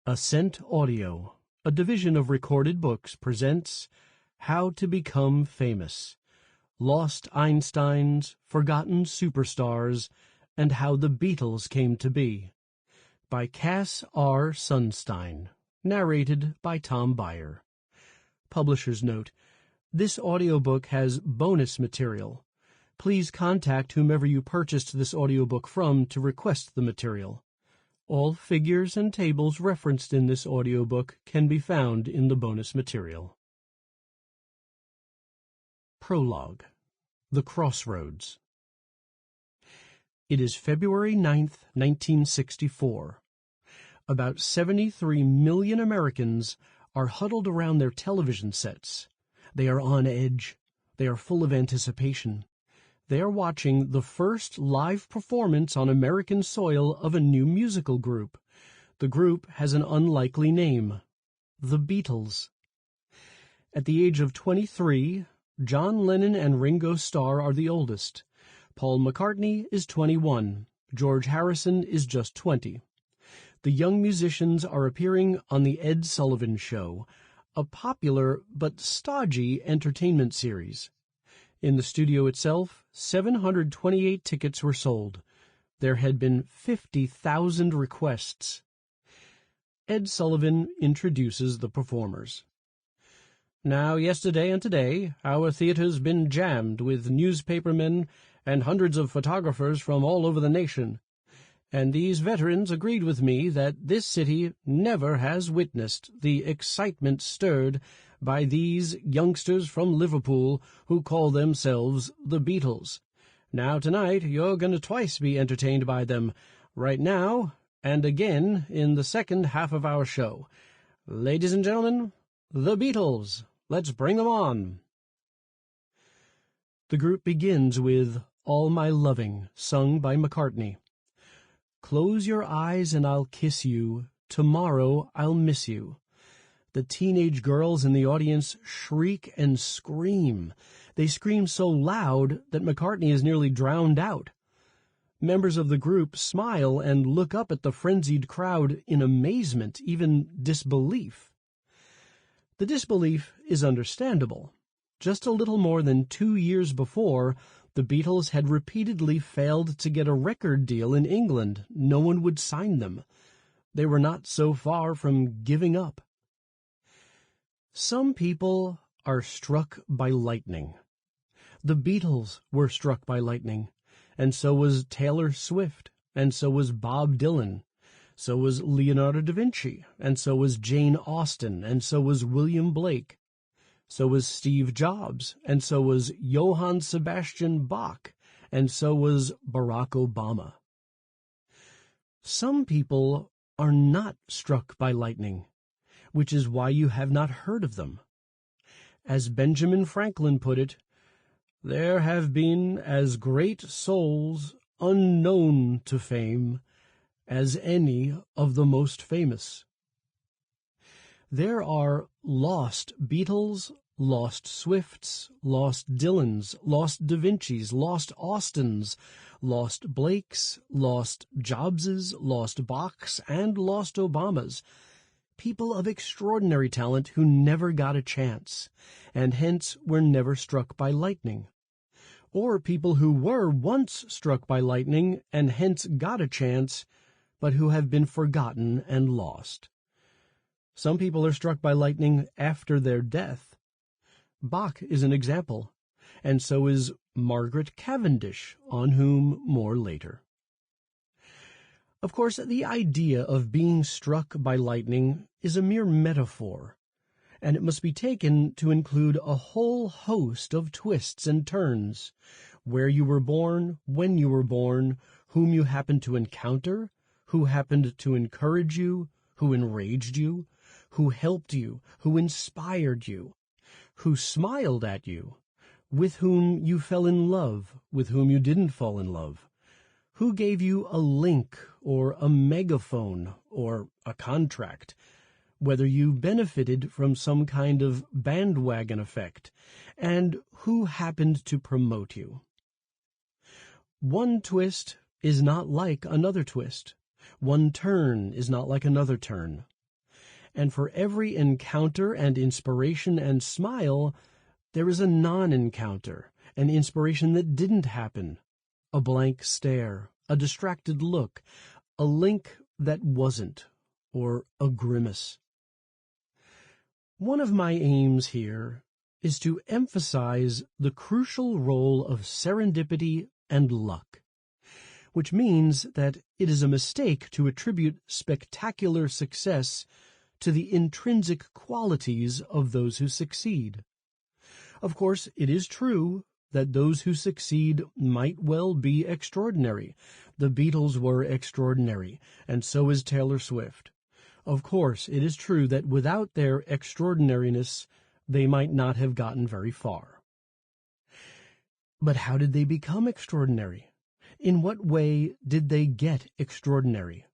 Ascent Audio, a division of Recorded Books, presents How to Become Famous, Lost Einsteins, Forgotten Superstars, and How the Beatles Came to Be, by Cass Sunstein, narrated by Tom Beyer. Publisher's note: this audiobook has bonus material. Please contact whomever you purchased this audiobook from to request the material. All figures and tables referenced in this audiobook can be found in the bonus material. Prologue: The Crossroads. It is February 9th, 1964. About 73 million Americans are huddled around their television sets. They are on edge. They are full of anticipation. They are watching the first live performance on American soil of a new musical group. The group has an unlikely name: the Beatles. At the age of 23, John Lennon and Ringo Starr are the oldest. Paul McCartney is 21. George Harrison is just 20. The young musicians are appearing on The Ed Sullivan Show, a popular but stodgy entertainment series. In the studio itself, 728 tickets were sold. There had been 50,000 requests. Ed Sullivan introduces the performers. Now, yesterday and today, our theater's been jammed with newspapermen and hundreds of photographers from all over the nation. And these veterans agreed with me that this city never has witnessed the excitement stirred by these youngsters from Liverpool who call themselves the Beatles. Now tonight you're going to twice be entertained by them, right now and again in the second half of our show. Ladies and gentlemen, the Beatles. Let's bring them on. The group begins with All My Loving, sung by McCartney. Close your eyes and I'll kiss you. Tomorrow I'll miss you. The teenage girls in the audience shriek and scream. They scream so loud that McCartney is nearly drowned out. Members of the group smile and look up at the frenzied crowd in amazement, even disbelief. The disbelief is understandable. Just a little more than 2 years before, the Beatles had repeatedly failed to get a record deal in England. No one would sign them. They were not so far from giving up. Some people are struck by lightning. The Beatles were struck by lightning, and so was Taylor Swift, and so was Bob Dylan, so was Leonardo da Vinci, and so was Jane Austen, and so was William Blake. So was Steve Jobs, and so was Johann Sebastian Bach, and so was Barack Obama. Some people are not struck by lightning, which is why you have not heard of them. As Benjamin Franklin put it, there have been as great souls unknown to fame as any of the most famous. There are lost Beatles, lost Swifts, lost Dylans, lost Da Vincis, lost Austins, lost Blakes, lost Jobses, lost Bachs, and lost Obamas. People of extraordinary talent who never got a chance, and hence were never struck by lightning. Or people who were once struck by lightning, and hence got a chance, but who have been forgotten and lost. Some people are struck by lightning after their death. Bach is an example, and so is Margaret Cavendish, on whom more later. Of course, the idea of being struck by lightning is a mere metaphor, and it must be taken to include a whole host of twists and turns: where you were born, when you were born, whom you happened to encounter, who happened to encourage you, who enraged you, who helped you, who inspired you, who smiled at you, with whom you fell in love, with whom you didn't fall in love, who gave you a link or a megaphone or a contract, whether you benefited from some kind of bandwagon effect, and who happened to promote you. One twist is not like another twist. One turn is not like another turn. and for every encounter and inspiration and smile, there is a non-encounter, an inspiration that didn't happen, a blank stare, a distracted look, a link that wasn't, or a grimace. One of my aims here is to emphasize the crucial role of serendipity and luck, which means that it is a mistake to attribute spectacular success to the intrinsic qualities of those who succeed. Of course, it is true that those who succeed might well be extraordinary. The Beatles were extraordinary, and so is Taylor Swift. Of course, it is true that without their extraordinariness, they might not have gotten very far. But how did they become extraordinary? In what way did they get extraordinary?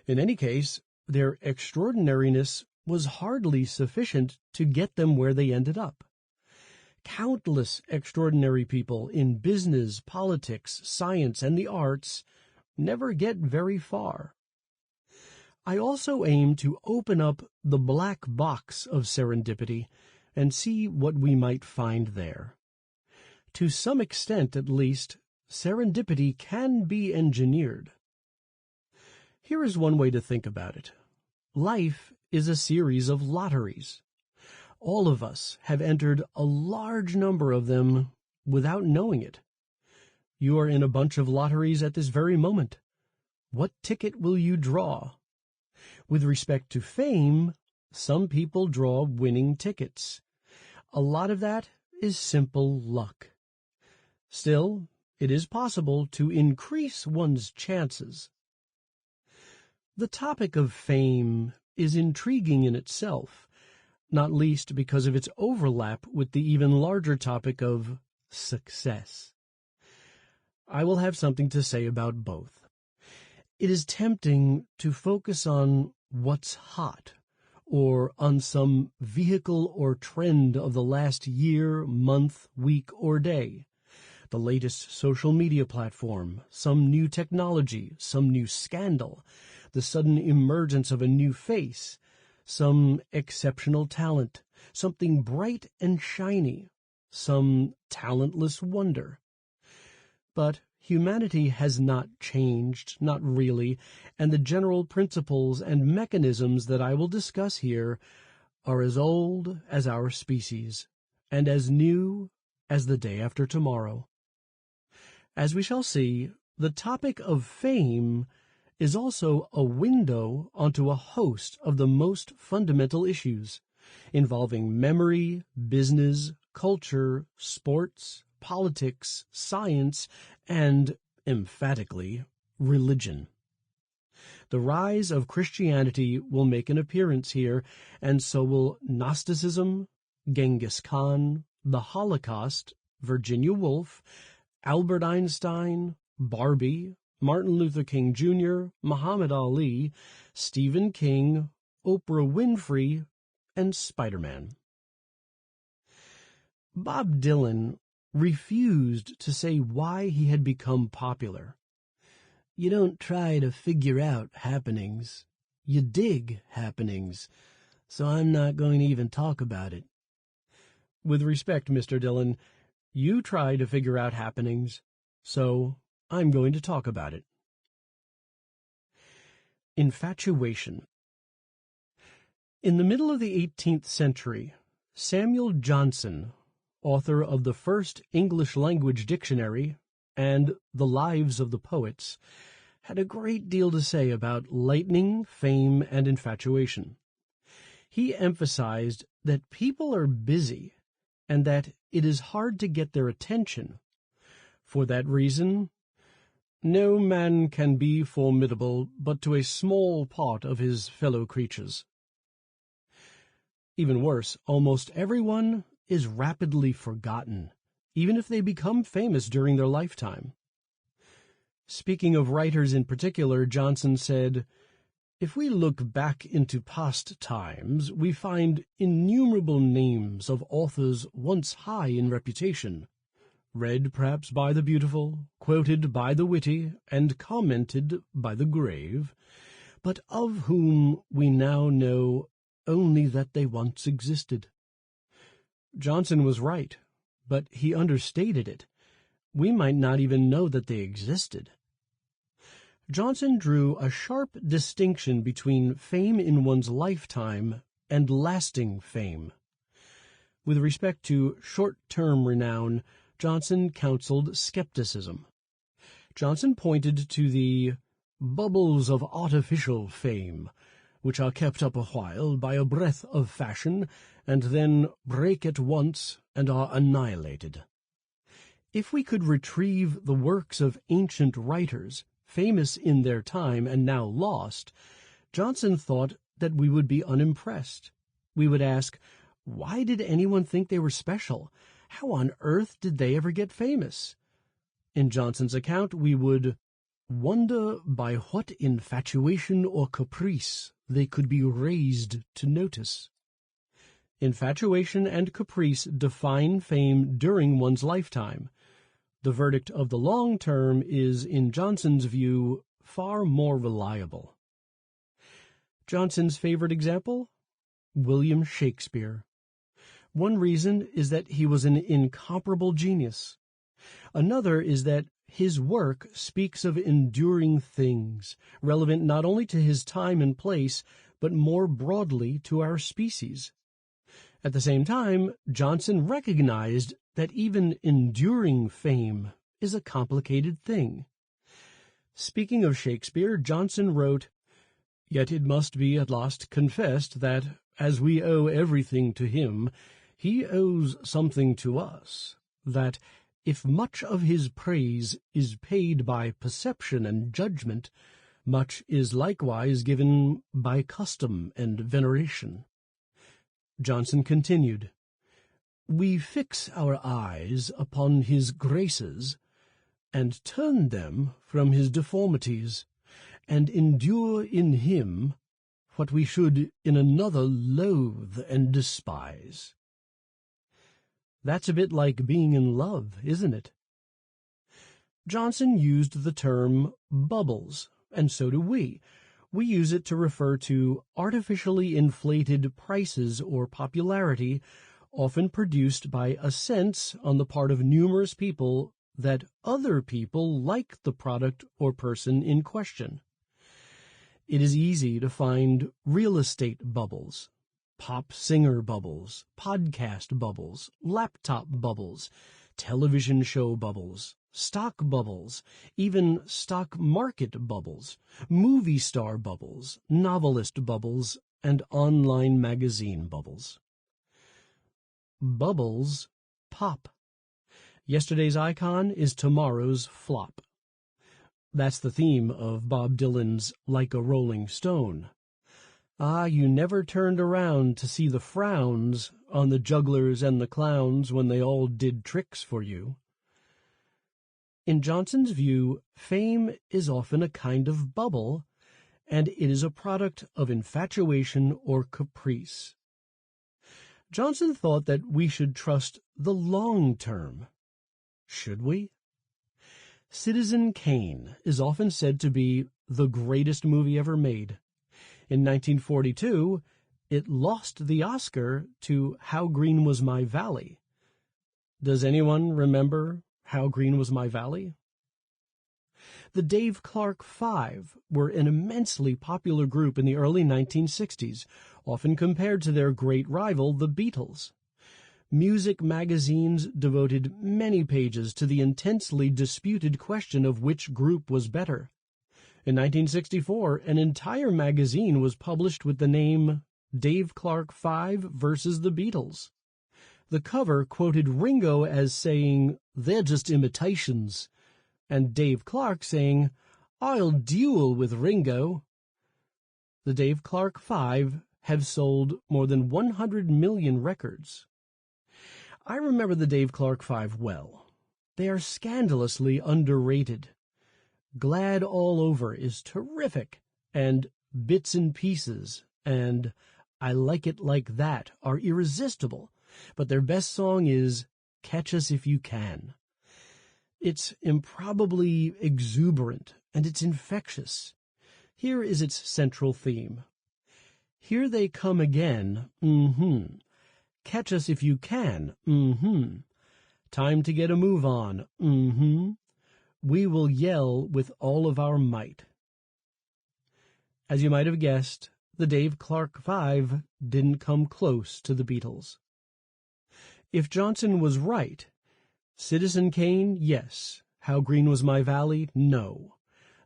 In any case, their extraordinariness was hardly sufficient to get them where they ended up. Countless extraordinary people in business, politics, science, and the arts never get very far. I also aim to open up the black box of serendipity and see what we might find there. To some extent, at least, serendipity can be engineered. Here is one way to think about it. Life is a series of lotteries. All of us have entered a large number of them without knowing it. You are in a bunch of lotteries at this very moment. What ticket will you draw? With respect to fame, some people draw winning tickets. A lot of that is simple luck. Still, it is possible to increase one's chances. The topic of fame is intriguing in itself, not least because of its overlap with the even larger topic of success. I will have something to say about both. It is tempting to focus on what's hot, or on some vehicle or trend of the last year, month, week, or day. The latest social media platform, some new technology, some new scandal, the sudden emergence of a new face, some exceptional talent, something bright and shiny, some talentless wonder. But humanity has not changed, not really, and the general principles and mechanisms that I will discuss here are as old as our species, and as new as the day after tomorrow. As we shall see, the topic of fame is also a window onto a host of the most fundamental issues, involving memory, business, culture, sports, politics, science, and, emphatically, religion. The rise of Christianity will make an appearance here, and so will Gnosticism, Genghis Khan, the Holocaust, Virginia Woolf, Albert Einstein, Barbie, Martin Luther King Jr., Muhammad Ali, Stephen King, Oprah Winfrey, and Spider-Man. Bob Dylan refused to say why he had become popular. You don't try to figure out happenings. You dig happenings. So I'm not going to even talk about it. With respect, Mr. Dylan, you try to figure out happenings, so I'm going to talk about it. Infatuation. In the middle of the 18th century, Samuel Johnson, author of the first English-language dictionary and The Lives of the Poets, had a great deal to say about lightning, fame, and infatuation. He emphasized that people are busy and that it is hard to get their attention. For that reason, no man can be formidable but to a small part of his fellow creatures. Even worse, almost everyone is rapidly forgotten, even if they become famous during their lifetime. Speaking of writers in particular, Johnson said, "If we look back into past times, we find innumerable names of authors once high in reputation, read perhaps by the beautiful, quoted by the witty, and commented by the grave, but of whom we now know only that they once existed. Johnson was right, but he understated it. We might not even know that they existed. Johnson drew a sharp distinction between fame in one's lifetime and lasting fame. With respect to short-term renown, Johnson counseled skepticism. Johnson pointed to the bubbles of artificial fame, which are kept up a while by a breath of fashion, and then break at once and are annihilated. If we could retrieve the works of ancient writers, famous in their time and now lost, Johnson thought that we would be unimpressed. We would ask, why did anyone think they were special? How on earth did they ever get famous? In Johnson's account, we would wonder by what infatuation or caprice they could be raised to notice. Infatuation and caprice define fame during one's lifetime. The verdict of the long term is, in Johnson's view, far more reliable. Johnson's favorite example? William Shakespeare. One reason is that he was an incomparable genius. Another is that his work speaks of enduring things, relevant not only to his time and place, but more broadly to our species. At the same time, Johnson recognized that even enduring fame is a complicated thing. Speaking of Shakespeare, Johnson wrote, "Yet it must be at last confessed that, as we owe everything to him, he owes something to us, that, if much of his praise is paid by perception and judgment, much is likewise given by custom and veneration." Johnson continued, "We fix our eyes upon his graces, and turn them from his deformities, and endure in him what we should in another loathe and despise." That's a bit like being in love, isn't it? Johnson used the term bubbles, and so do we. We use it to refer to artificially inflated prices or popularity, often produced by a sense on the part of numerous people that other people like the product or person in question. It is easy to find real estate bubbles, pop singer bubbles, podcast bubbles, laptop bubbles, television show bubbles, stock bubbles, even stock market bubbles, movie star bubbles, novelist bubbles, and online magazine bubbles. Bubbles pop. Yesterday's icon is tomorrow's flop. That's the theme of Bob Dylan's Like a Rolling Stone. Ah, you never turned around to see the frowns on the jugglers and the clowns when they all did tricks for you. In Johnson's view, fame is often a kind of bubble, and it is a product of infatuation or caprice. Johnson thought that we should trust the long term. Should we? Citizen Kane is often said to be the greatest movie ever made. In 1942, it lost the Oscar to How Green Was My Valley. Does anyone remember How Green Was My Valley? The Dave Clark Five were an immensely popular group in the early 1960s, often compared to their great rival, the Beatles. Music magazines devoted many pages to the intensely disputed question of which group was better. In 1964, an entire magazine was published with the name Dave Clark Five versus the Beatles. The cover quoted Ringo as saying, "They're just imitations," and Dave Clark saying, "I'll duel with Ringo." The Dave Clark Five have sold more than 100 million records. I remember the Dave Clark Five well. They are scandalously underrated. Glad All Over is terrific, and Bits and Pieces and I Like It Like That are irresistible, but their best song is Catch Us If You Can. It's improbably exuberant, and it's infectious. Here is its central theme. Here they come again, Catch us if you can, Time to get a move on, We will yell with all of our might. As you might have guessed, the Dave Clark 5 didn't come close to the Beatles. If Johnson was right, Citizen Kane, yes. How Green Was My Valley, no.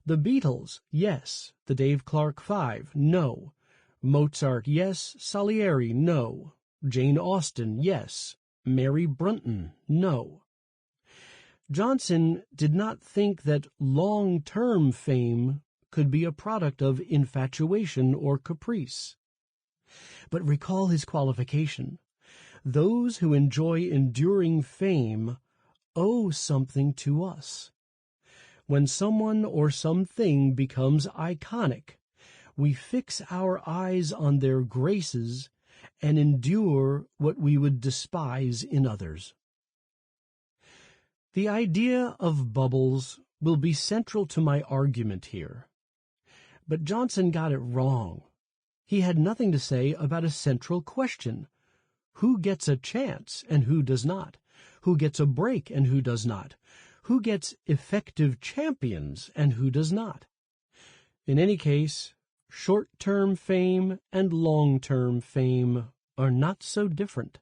The Beatles, yes. The Dave Clark 5, no. Mozart, yes. Salieri, no. Jane Austen, yes. Mary Brunton, no. Johnson did not think that long-term fame could be a product of infatuation or caprice. But recall his qualification. Those who enjoy enduring fame owe something to us. When someone or something becomes iconic, we fix our eyes on their graces and endure what we would despise in others. The idea of bubbles will be central to my argument here. But Johnson got it wrong. He had nothing to say about a central question. Who gets a chance and who does not? Who gets a break and who does not? Who gets effective champions and who does not? In any case, short-term fame and long-term fame are not so different.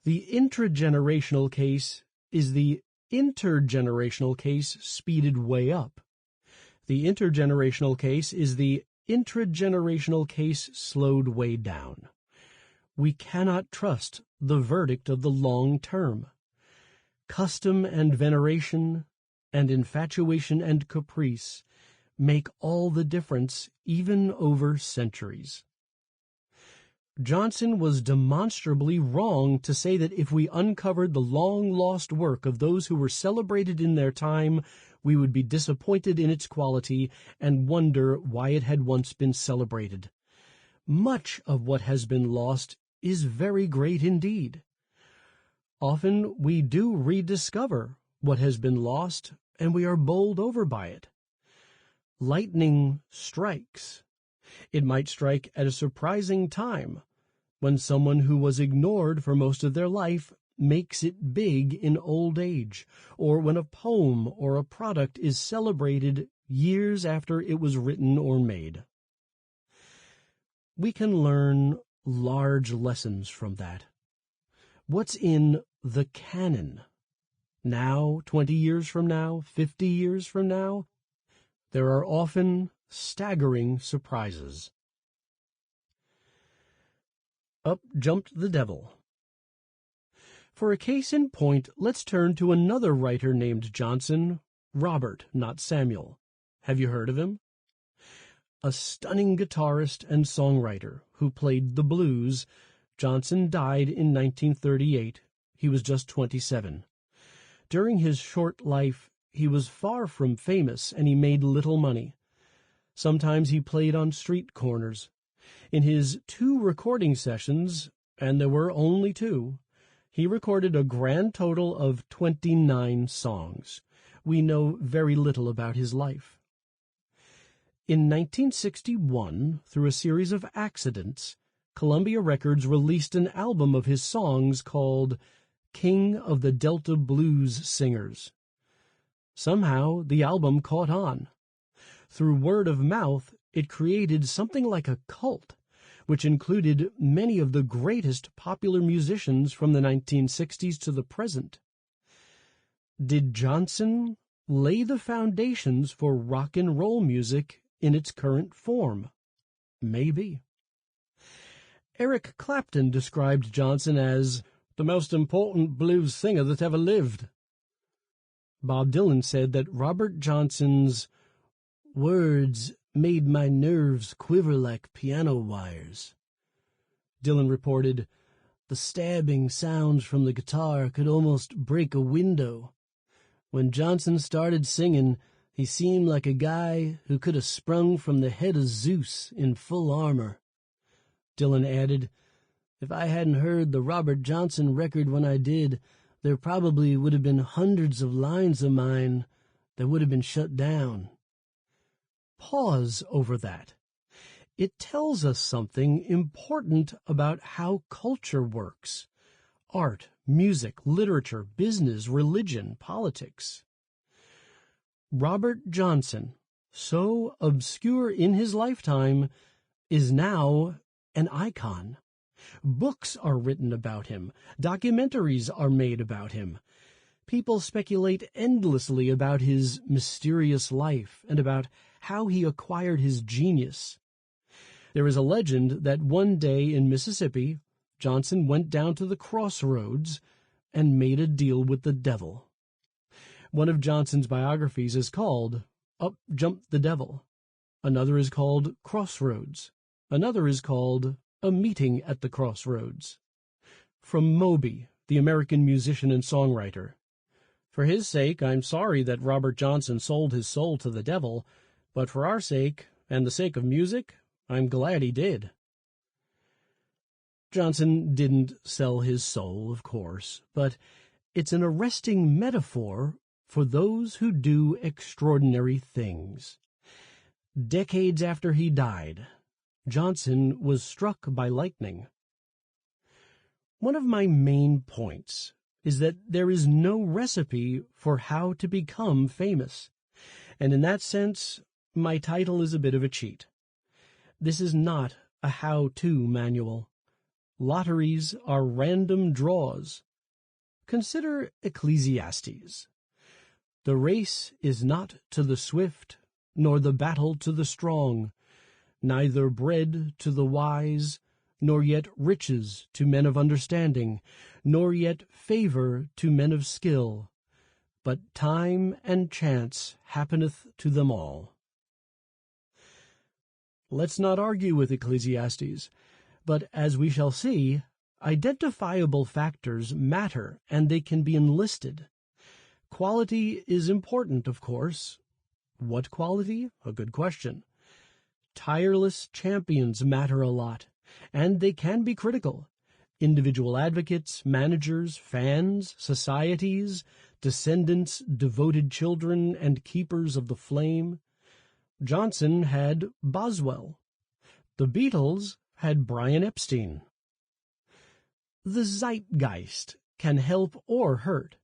The intragenerational case is the intergenerational case speeded way up. The intergenerational case is the intragenerational case slowed way down. We cannot trust the verdict of the long term. Custom and veneration, and infatuation and caprice make all the difference even over centuries. Johnson was demonstrably wrong to say that if we uncovered the long-lost work of those who were celebrated in their time, we would be disappointed in its quality and wonder why it had once been celebrated. Much of what has been lost is very great indeed. Often we do rediscover what has been lost, and we are bowled over by it. Lightning strikes. It might strike at a surprising time, when someone who was ignored for most of their life makes it big in old age, or when a poem or a product is celebrated years after it was written or made. We can learn large lessons from that. What's in the canon? Now, 20 years from now, 50 years from now, there are often staggering surprises. Up jumped the devil. For a case in point, let's turn to another writer named Johnson, Robert, not Samuel. Have you heard of him? A stunning guitarist and songwriter who played the blues, Johnson died in 1938. He was just 27. During his short life, he was far from famous and he made little money. Sometimes he played on street corners. In his 2 recording sessions, and there were only 2, he recorded a grand total of 29 songs. We know very little about his life. In 1961, through a series of accidents, Columbia Records released an album of his songs called King of the Delta Blues Singers. Somehow, the album caught on. Through word of mouth, it created something like a cult, which included many of the greatest popular musicians from the 1960s to the present. Did Johnson lay the foundations for rock and roll music in its current form? Maybe. Eric Clapton described Johnson as the most important blues singer that ever lived. Bob Dylan said that Robert Johnson's words made my nerves quiver like piano wires. Dylan reported, the stabbing sounds from the guitar could almost break a window. When Johnson started singing, he seemed like a guy who could have sprung from the head of Zeus in full armor. Dylan added, if I hadn't heard the Robert Johnson record when I did, there probably would have been hundreds of lines of mine that would have been shut down. Pause over that. it tells us something important about how culture works. Art, music, literature, business, religion, politics. Robert Johnson, so obscure in his lifetime, is now an icon. Books are written about him. Documentaries are made about him. People speculate endlessly about his mysterious life and about how he acquired his genius. There is a legend that one day in Mississippi, Johnson went down to the crossroads and made a deal with the devil. One of Johnson's biographies is called Up Jumped the Devil. Another is called Crossroads. Another is called A Meeting at the Crossroads. From Moby, the American musician and songwriter. For his sake, I'm sorry that Robert Johnson sold his soul to the devil, but for our sake, and the sake of music, I'm glad he did. Johnson didn't sell his soul, of course, but it's an arresting metaphor for those who do extraordinary things. Decades after he died, Johnson was struck by lightning. One of my main points is that there is no recipe for how to become famous, and in that sense, my title is a bit of a cheat. This is not a how-to manual. Lotteries are random draws. Consider Ecclesiastes. The race is not to the swift, nor the battle to the strong, neither bread to the wise, nor yet riches to men of understanding, nor yet favor to men of skill, but time and chance happeneth to them all. Let's not argue with Ecclesiastes, but as we shall see, identifiable factors matter and they can be enlisted. Quality is important, of course. What quality? A good question. Tireless champions matter a lot, and they can be critical. Individual advocates, managers, fans, societies, descendants, devoted children, and keepers of the flame. Johnson had Boswell. The Beatles had Brian Epstein. The zeitgeist can help or hurt.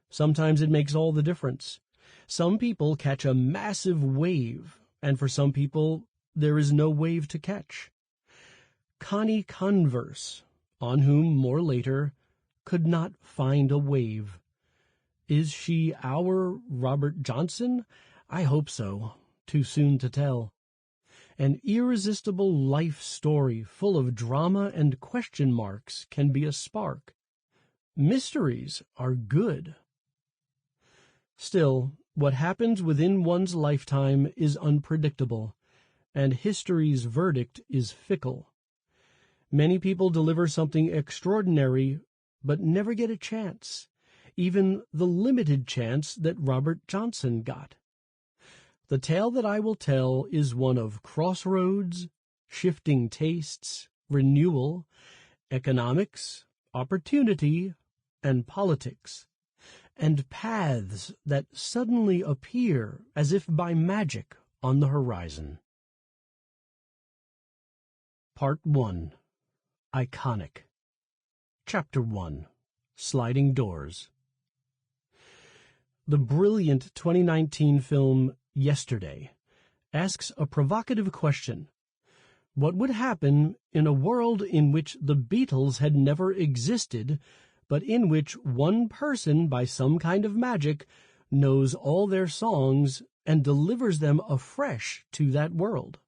Sometimes it makes all the difference. Some people catch a massive wave, and for some people, there is no wave to catch. Connie Converse, on whom more later, could not find a wave. Is she our Robert Johnson? I hope so. Too soon to tell. An irresistible life story full of drama and question marks can be a spark. Mysteries are good. Still, what happens within one's lifetime is unpredictable, and history's verdict is fickle. Many people deliver something extraordinary, but never get a chance, even the limited chance that Robert Johnson got. The tale that I will tell is one of crossroads, shifting tastes, renewal, economics, opportunity, and politics, and paths that suddenly appear as if by magic on the horizon. Part 1. Iconic. Chapter 1. Sliding Doors. The brilliant 2019 film Yesterday asks a provocative question. What would happen in a world in which the Beatles had never existed, but in which one person, by some kind of magic, knows all their songs and delivers them afresh to that world?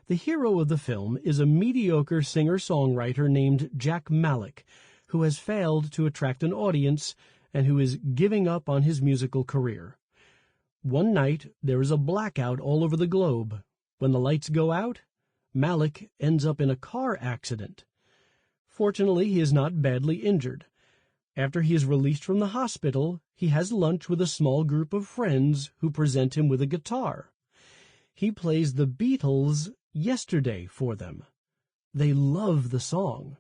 The hero of the film is a mediocre singer-songwriter named Jack Malik, who has failed to attract an audience and who is giving up on his musical career. One night, there is a blackout all over the globe. When the lights go out, Malik ends up in a car accident. Fortunately, he is not badly injured. After he is released from the hospital, he has lunch with a small group of friends who present him with a guitar. He plays the Beatles' Yesterday for them. They love the song.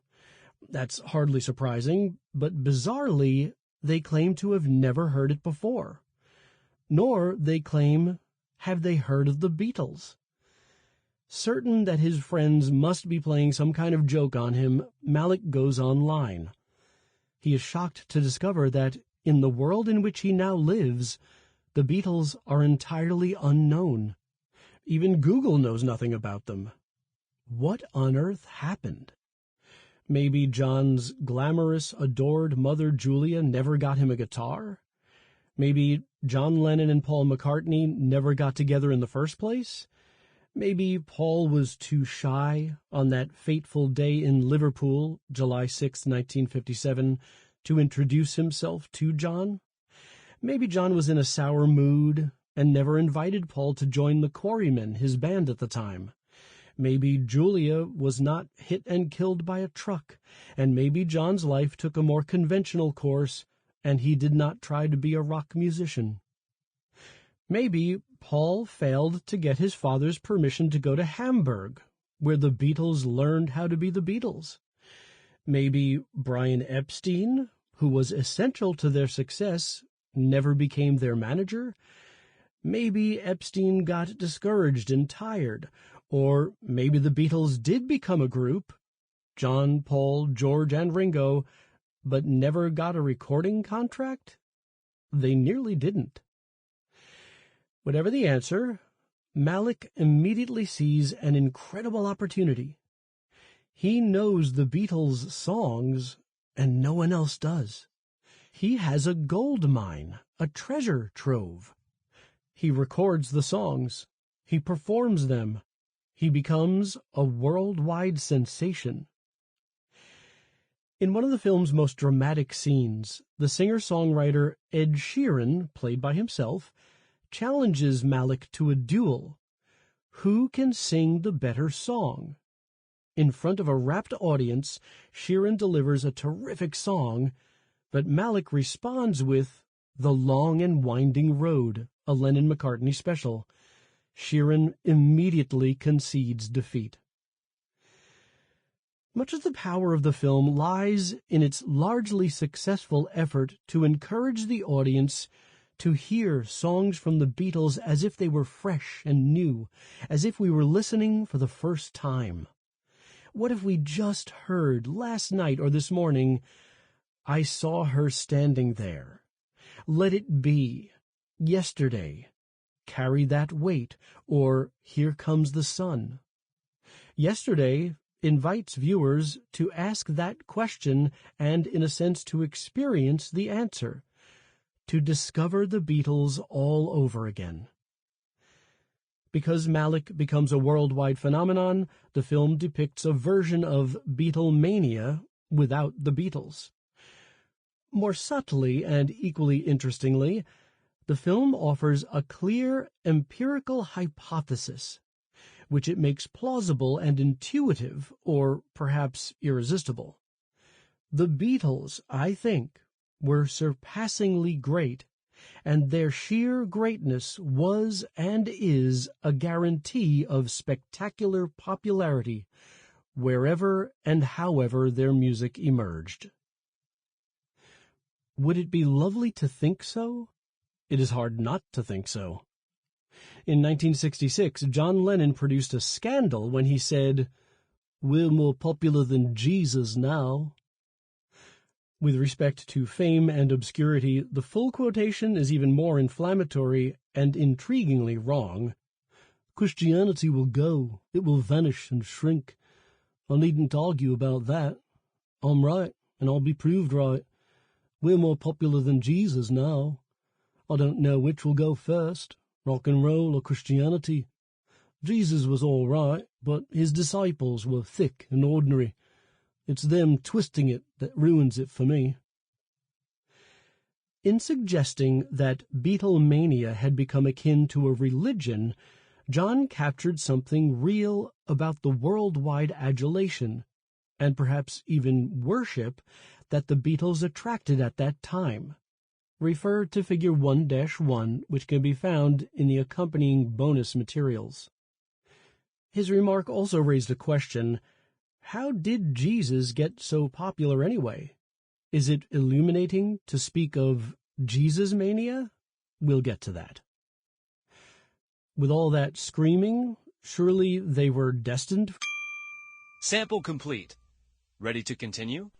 That's hardly surprising, but bizarrely, they claim to have never heard it before. Nor, they claim, have they heard of the Beatles. Certain that his friends must be playing some kind of joke on him, Malick goes online. He is shocked to discover that, in the world in which he now lives, the Beatles are entirely unknown. Even Google knows nothing about them. What on earth happened? Maybe John's glamorous, adored mother Julia never got him a guitar? Maybe John Lennon and Paul McCartney never got together in the first place? Maybe Paul was too shy on that fateful day in Liverpool, July 6, 1957, to introduce himself to John? Maybe John was in a sour mood and never invited Paul to join the Quarrymen, his band at the time. Maybe Julia was not hit and killed by a truck, and maybe John's life took a more conventional course, and he did not try to be a rock musician. Maybe Paul failed to get his father's permission to go to Hamburg, where the Beatles learned how to be the Beatles. Maybe Brian Epstein, who was essential to their success, never became their manager. Maybe Epstein got discouraged and tired. Or maybe the Beatles did become a group, John, Paul, George, and Ringo, but never got a recording contract? They nearly didn't. Whatever the answer, Malick immediately sees an incredible opportunity. He knows the Beatles' songs, and no one else does. He has a gold mine, a treasure trove. He records the songs. He performs them. He becomes a worldwide sensation. In one of the film's most dramatic scenes, the singer-songwriter Ed Sheeran, played by himself, challenges Malick to a duel. Who can sing the better song? In front of a rapt audience, Sheeran delivers a terrific song, but Malick responds with The Long and Winding Road, a Lennon-McCartney special. Sheeran immediately concedes defeat. Much of the power of the film lies in its largely successful effort to encourage the audience to hear songs from the Beatles as if they were fresh and new, as if we were listening for the first time. What if we just heard last night or this morning, I saw her standing there, Let It Be, Yesterday, Carry That Weight, or Here Comes the Sun? Yesterday invites viewers to ask that question and, in a sense, to experience the answer, to discover the Beatles all over again. Because Malick becomes a worldwide phenomenon, the film depicts a version of Beatlemania without the Beatles. More subtly and equally interestingly, the film offers a clear empirical hypothesis, which it makes plausible and intuitive, or perhaps irresistible. The Beatles, I think, were surpassingly great, and their sheer greatness was and is a guarantee of spectacular popularity wherever and however their music emerged. Would it be lovely to think so? It is hard not to think so. In 1966, John Lennon produced a scandal when he said, "We're more popular than Jesus now." With respect to fame and obscurity, the full quotation is even more inflammatory and intriguingly wrong. "Christianity will go, it will vanish and shrink. I needn't argue about that. I'm right, and I'll be proved right. We're more popular than Jesus now. I don't know which will go first, rock and roll or Christianity. Jesus was all right, but his disciples were thick and ordinary. It's them twisting it that ruins it for me." In suggesting that Beatlemania had become akin to a religion, John captured something real about the worldwide adulation, and perhaps even worship, that the Beatles attracted at that time. Refer to Figure 1-1, which can be found in the accompanying bonus materials. His remark also raised a question: how did Jesus get so popular anyway? Is it illuminating to speak of Jesus mania? We'll get to that. With all that screaming, Surely they were destined? Sample complete. Ready to continue?